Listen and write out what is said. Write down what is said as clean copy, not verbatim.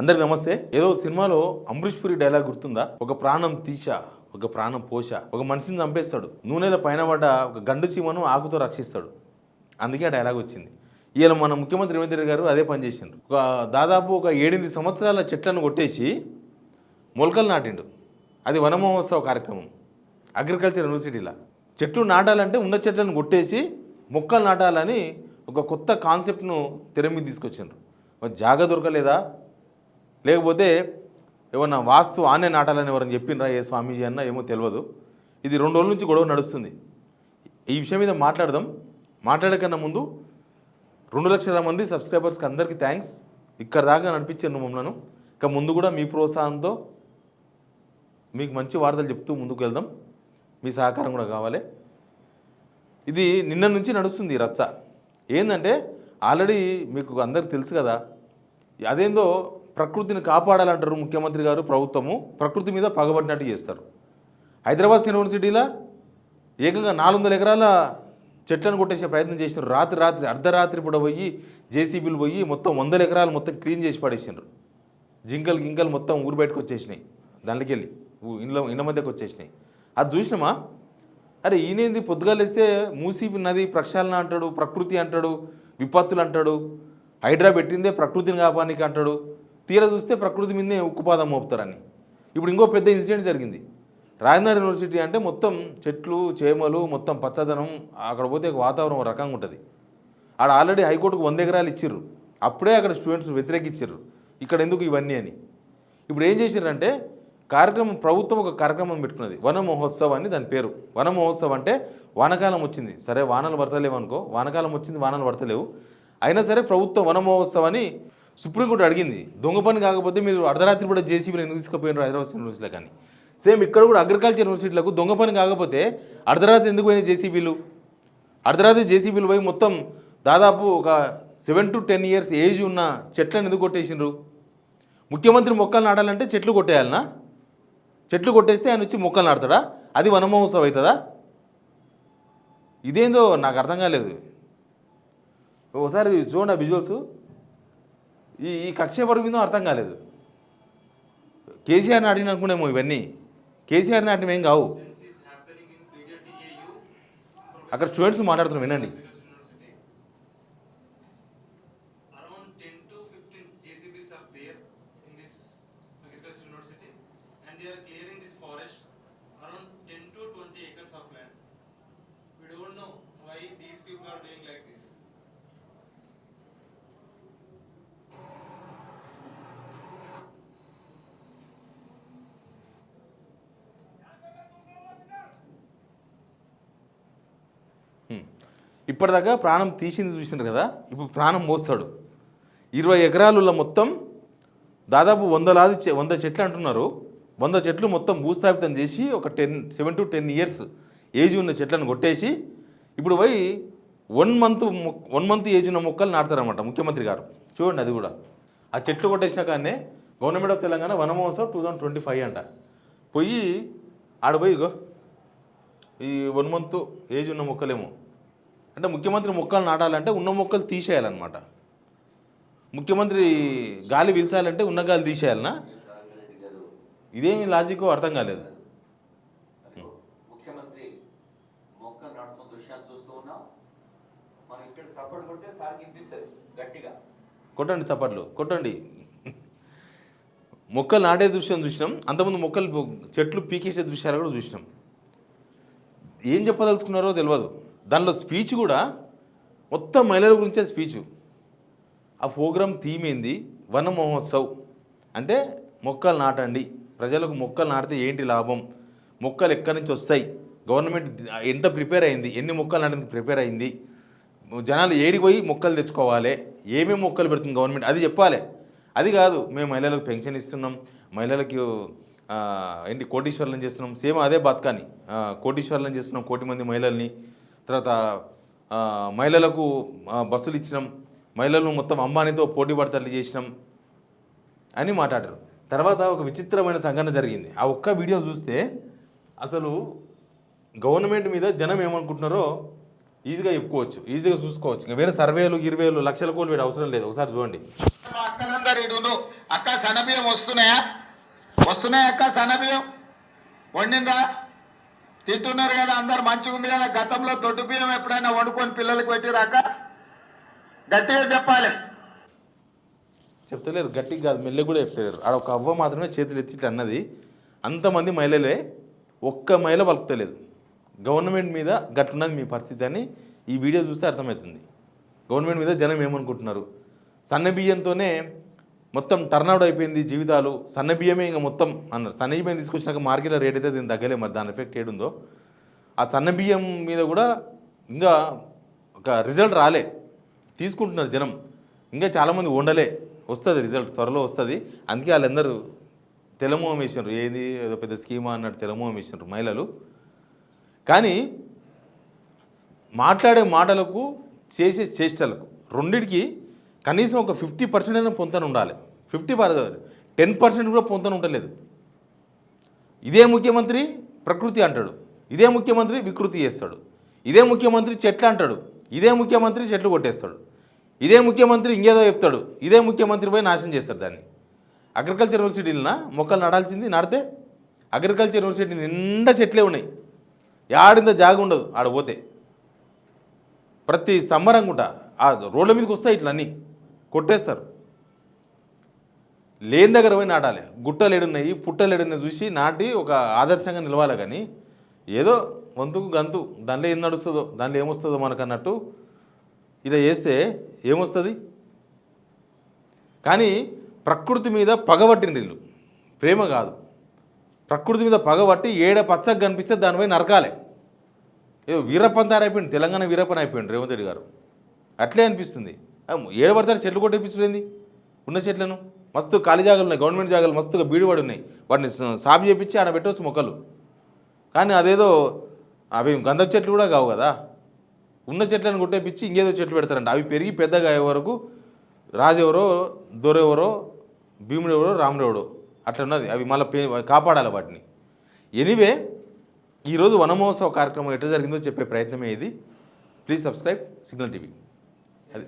అందరికి నమస్తే. ఏదో సినిమాలో అంబరీష్ పురి డైలాగ్ గుర్తుందా? ఒక ప్రాణం తీశా, ఒక ప్రాణం పోష, ఒక మనిషిని చంపేస్తాడు, నూనెల పైన పడ్డ ఒక గండు చీమను ఆకుతో రక్షిస్తాడు. అందుకే ఆ డైలాగ్ వచ్చింది. ఈయన మన ముఖ్యమంత్రి రేవంత్ రెడ్డి గారు అదే పని చేసిండ్రు. దాదాపు ఒక 7-8 సంవత్సరాల చెట్లను కొట్టేసి మొలకలు నాటిండు. అది వన మహోత్సవ కార్యక్రమం అగ్రికల్చర్ యూనివర్సిటీలో. చెట్లు నాటాలంటే ఉన్న చెట్లను కొట్టేసి మొక్కలు నాటాలని ఒక కొత్త కాన్సెప్ట్ను తెర మీద తీసుకొచ్చిండ్రు. జాగ దొరకలేదా, లేకపోతే ఏమన్నా వాస్తు ఆనే నాటాలని ఎవరని చెప్పిండ్రా ఏ స్వామీజీ అన్న ఏమో తెలియదు. ఇది 2 రోజుల నుంచి గొడవ నడుస్తుంది. ఈ విషయం మీద మాట్లాడదాం. మాట్లాడకన్నా ముందు 2 లక్షల మంది సబ్స్క్రైబర్స్కి అందరికీ థ్యాంక్స్. ఇక్కడ దాకా నడిపించాను మమ్మల్ని. ఇక ముందు కూడా మీ ప్రోత్సాహంతో మీకు మంచి వార్తలు చెప్తూ ముందుకు వెళ్దాం. మీ సహకారం కూడా కావాలి. ఇది నిన్న నుంచి నడుస్తుంది రచ్చ. ఏంటంటే ఆల్రెడీ మీకు అందరికి తెలుసు కదా, అదేందో ప్రకృతిని కాపాడాలంటారు ముఖ్యమంత్రి గారు, ప్రభుత్వము ప్రకృతి మీద పగబడినట్టు చేస్తారు. హైదరాబాద్ యూనివర్సిటీలో ఏకంగా 400 ఎకరాల చెట్లను కొట్టేసే ప్రయత్నం చేసినారు. రాత్రి అర్ధరాత్రి కూడా పోయి జేసీబీలు పోయి మొత్తం 100 ఎకరాలు మొత్తం క్లీన్ చేసి పడేసినారు. జింకలు మొత్తం ఊరు బయటకు వచ్చేసినాయి, దాంట్లోకి వెళ్ళి ఇండ్ల మధ్యకు వచ్చేసినాయి. అది చూసినామా? అరే ఈయనేంది పొద్దుగాలేస్తే మూసీ నది ప్రక్షాళన అంటాడు, ప్రకృతి అంటాడు, విపత్తులు అంటాడు, హైడ్రా పెట్టిందే ప్రకృతిని కాపానికి అంటాడు. తీరా చూస్తే ప్రకృతి మీదే ఉక్కుపాదం మోపుతారని. ఇప్పుడు ఇంకో పెద్ద ఇన్సిడెంట్ జరిగింది. రాజేంద్ర యూనివర్సిటీ అంటే మొత్తం చెట్లు చేమలు మొత్తం పచ్చదనం, అక్కడ పోతే వాతావరణం ఒక రకంగా ఉంటుంది. ఆడ ఆల్రెడీ హైకోర్టుకు 100 ఎకరాలు ఇచ్చిర్రు. అప్పుడే అక్కడ స్టూడెంట్స్ వ్యతిరేకించారు, ఇక్కడ ఎందుకు ఇవన్నీ అని. ఇప్పుడు ఏం చేశారంటే ప్రభుత్వం ఒక కార్యక్రమం పెట్టుకున్నది, వన మహోత్సవం అని దాని పేరు. వన మహోత్సవం అంటే వానకాలం వచ్చింది, సరే వానలు పడతలేవు అనుకో, వానకాలం వచ్చింది వానలు పడతలేవు, అయినా సరే ప్రభుత్వం వన మహోత్సవం అని సుప్రీంకోర్టు అడిగింది. దొంగ పని కాకపోతే మీరు అర్ధరాత్రి కూడా జేసీబీలు ఎందుకు తీసుకుపోయినారు హైదరాబాద్ యూనివర్సిటీలో? కానీ సేమ్ ఇక్కడ కూడా అగ్రికల్చర్ యూనివర్సిటీలకు దొంగ పని కాకపోతే అర్ధరాత్రి ఎందుకు పోయినాయి జేసీబీలు? అర్ధరాత్రి జేసీబీలు పోయి మొత్తం దాదాపు ఒక 7 to 10 years ఏజ్ ఉన్న చెట్లను ఎందుకు కొట్టేసిండ్రు? ముఖ్యమంత్రి మొక్కలు నాటాలంటే చెట్లు కొట్టేయాలనా? చెట్లు కొట్టేస్తే ఆయన వచ్చి మొక్కలు నాడతాడా? అది వన మహోత్సవం అవుతుందా? ఇదేందో నాకు అర్థం కాలేదు. ఒకసారి చూడండి ఆ విజువల్స్. ఈ కక్ష పరుగుందో అర్థం కాలేదు. కేసీఆర్ని అడిగిన అనుకునేమో ఇవన్నీ. కేసీఆర్ని నాటిన ఏం కావు. అక్కడ స్టూడెంట్స్ మాట్లాడుతున్నాం, వినండి. ఇప్పటిదాకా ప్రాణం తీసింది చూసినారు కదా, ఇప్పుడు ప్రాణం మోస్తాడు. 20 ఎకరాలలో మొత్తం దాదాపు 100 చెట్లు అంటున్నారు. 100 చెట్లు మొత్తం భూస్థాపితం చేసి ఒక 7 to 10 years ఏజ్ ఉన్న చెట్లను కొట్టేసి ఇప్పుడు పోయి 1 month ఏజ్ ఉన్న మొక్కలు నాటుతారన్నమాట ముఖ్యమంత్రి గారు. చూడండి, అది కూడా ఆ చెట్లు కొట్టేసిన కానీ గవర్నమెంట్ ఆఫ్ తెలంగాణ వన మహోత్సవం 2025 అంట. పోయి ఆడపోయి ఈ 1 month ఏజ్ ఉన్న మొక్కలేమో అంటే ముఖ్యమంత్రి మొక్కలు నాటాలంటే ఉన్న మొక్కలు తీసేయాలన్నమాట. ముఖ్యమంత్రి గాలి పీల్చాలంటే ఉన్న గాలి తీసేయాలనా? ఇదేమి లాజిక్ అర్థం కాలేదు. ముఖ్యమంత్రి మొక్కలు నాటుతున్న దృశ్యాలు చూస్తూ ఉన్నాం. మనం ఇక్కడ చప్పట్లు కొడితే సార్కి వినిపిస్తుంది గట్టిగా. కొట్టండి, చప్పట్లు కొట్టండి. మొక్కలు నాటే దృశ్యం చూసినాం, అంతకుముందు మొక్కలు చెట్లు పీకేసే దృశ్యాలు కూడా చూసినాం. ఏం చెప్పదలుచుకున్నారో తెలియదు. దానిలో స్పీచ్ కూడా మొత్తం మహిళల గురించే స్పీచ్. ఆ ప్రోగ్రామ్ థీమ్ ఏంది? వన మహోత్సవ్ అంటే మొక్కలు నాటండి, ప్రజలకు మొక్కలు నాటితే ఏంటి లాభం, మొక్కలు ఎక్కడి నుంచి వస్తాయి, గవర్నమెంట్ ఎంత ప్రిపేర్ అయింది, ఎన్ని మొక్కలు నాటడానికి ప్రిపేర్ అయింది, జనాలు ఏడికి పోయి మొక్కలు తెచ్చుకోవాలి, ఏమేమి మొక్కలు పెడుతుంది గవర్నమెంట్, అది చెప్పాలి. అది కాదు మేము మహిళలకు పెన్షన్ ఇస్తున్నాం, మహిళలకి ఏంటి కోటీశ్వర్లను చేస్తున్నాం. సేమ్ అదే బతకాని కోటీశ్వర్లను చేస్తున్నాం, 1 కోటి మంది మహిళల్ని. తర్వాత మహిళలకు బస్సులు ఇచ్చినాం, మహిళలను మొత్తం అంబానీతో పోటీ పడతట్లు చేసినాం అని మాట్లాడారు. తర్వాత ఒక విచిత్రమైన సంఘటన జరిగింది. ఆ ఒక్క వీడియో చూస్తే అసలు గవర్నమెంట్ మీద జనం ఏమనుకుంటున్నారో ఈజీగా చెప్పుకోవచ్చు, ఈజీగా చూసుకోవచ్చు. ఇంకా వేరే సర్వేలు గిరివేలు లక్షల కోట్లు వీడు అవసరం లేదు. ఒకసారి చూడండి. మా అక్కలందరూ ఇడును. అక్క సన్నబియ్యం వస్తున్నాయా? వస్తున్నాయా అక్క సన్నబియ్యం? వండిందా? తింటున్నారు కదా అందరు, మంచిగా ఉంది కదా. గతంలో దొడ్డు బియ్యం ఎప్పుడైనా వండుకొని పిల్లలకి పెట్టిరాక? గట్టిగా చెప్పాలి. చెప్తలేరు, గట్టిగా కాదు, మెల్లె కూడా చెప్తలేరు. ఆడ ఒక అవ్వ మాత్రమే చేతులు ఎత్తి ఇట్లా అన్నది. అంతమంది మహిళలే, ఒక్క మహిళ పలుకుతలేదు. గవర్నమెంట్ మీద గట్టున్నది మీ పరిస్థితి అని ఈ వీడియో చూస్తే అర్థమవుతుంది. గవర్నమెంట్ మీద జనం ఏమనుకుంటున్నారు. సన్నబియ్యంతోనే మొత్తం టర్న్అవుట్ అయిపోయింది జీవితాలు, సన్నబియ్యమే ఇంకా మొత్తం అన్నారు. సన్నబియ్యం తీసుకొచ్చినాక మార్కెట్లో రేట్ అయితే దీన్ని తగ్గలే, మరి దాని ఎఫెక్ట్ ఏడుందో. ఆ సన్నబియ్యం మీద కూడా ఇంకా ఒక రిజల్ట్ రాలే, తీసుకుంటున్నారు జనం. ఇంకా చాలామంది వండలే, వస్తుంది రిజల్ట్, త్వరలో వస్తుంది. అందుకే వాళ్ళందరూ తెలమోహం వేసినారు. ఏది ఏదో పెద్ద స్కీమా అన్నట్టు తెలమోహం వేసినారు మహిళలు. కానీ మాట్లాడే మాటలకు చేసే చేష్టలకు రెండిటికి కనీసం ఒక 50% అయినా పొంతన ఉండాలి. 10% కూడా పొంతన ఉండలేదు. ఇదే ముఖ్యమంత్రి ప్రకృతి అంటాడు, ఇదే ముఖ్యమంత్రి వికృతి చేస్తాడు, ఇదే ముఖ్యమంత్రి చెట్లు అంటాడు, ఇదే ముఖ్యమంత్రి చెట్లు కొట్టేస్తాడు, ఇదే ముఖ్యమంత్రి ఇంకేదో చెప్తాడు, ఇదే ముఖ్యమంత్రి పోయి నాశనం చేస్తాడు దాన్ని. అగ్రికల్చర్ యూనివర్సిటీలన మొక్కలు నడాల్సింది నడితే అగ్రికల్చర్ యూనివర్సిటీ నిండా చెట్లే ఉన్నాయి. ఆడింత జాగ ఉండదు ఆడ పోతే. ప్రతి సంబరంగుంట ఆ రోడ్ల మీదకి వస్తాయి ఇట్లా అన్నీ కొట్టేస్తారు. లేని దగ్గర పోయి నాటాలి. గుట్టలు ఏడున్నాయి పుట్టలు ఏడున్నాయి చూసి నాటి ఒక ఆదర్శంగా నిలవాలి. కానీ ఏదో వంతుకు గంతు దానిలో ఏం నడుస్తుందో దానిలో ఏమొస్తుందో మనకు అన్నట్టు ఇలా చేస్తే ఏమొస్తుంది. కానీ ప్రకృతి మీద పగబట్టిన వీళ్ళు, ప్రేమ కాదు. ప్రకృతి మీద పగబట్టి ఏడ పచ్చగా కనిపిస్తే దానిపై నరకాలే. ఏదో వీరప్పంతారు అయిపోయింది, తెలంగాణ వీరప్పని అయిపోయింది రేవంత్ రెడ్డి గారు. అట్లే అనిపిస్తుంది. ఏడబడతారు చెట్లు కొట్టేపించలేంది. ఉన్న చెట్లను మస్తు ఖాళీ జాగాలు ఉన్నాయి, గవర్నమెంట్ జాగాలు మస్తుగా బీడుపడి ఉన్నాయి. వాటిని సాగు చేపించి ఆడ పెట్టవచ్చు మొక్కలు. కానీ అదేదో అవి గంధం చెట్లు కూడా కావు కదా. ఉన్న చెట్లను కొట్టేపించి ఇంకేదో చెట్లు పెడతారంట. అవి పెరిగి పెద్దగా అయ్యే వరకు రాజెవరో దొరెవరో భీముడు ఎవరో రాముడు ఎవడో అట్లా ఉన్నది. అవి మళ్ళీ కాపాడాలి వాటిని. ఎనీవే, ఈరోజు వనమహోత్సవ కార్యక్రమం ఎట్లా జరిగిందో చెప్పే ప్రయత్నమే ఇది. Please subscribe signal TV. అది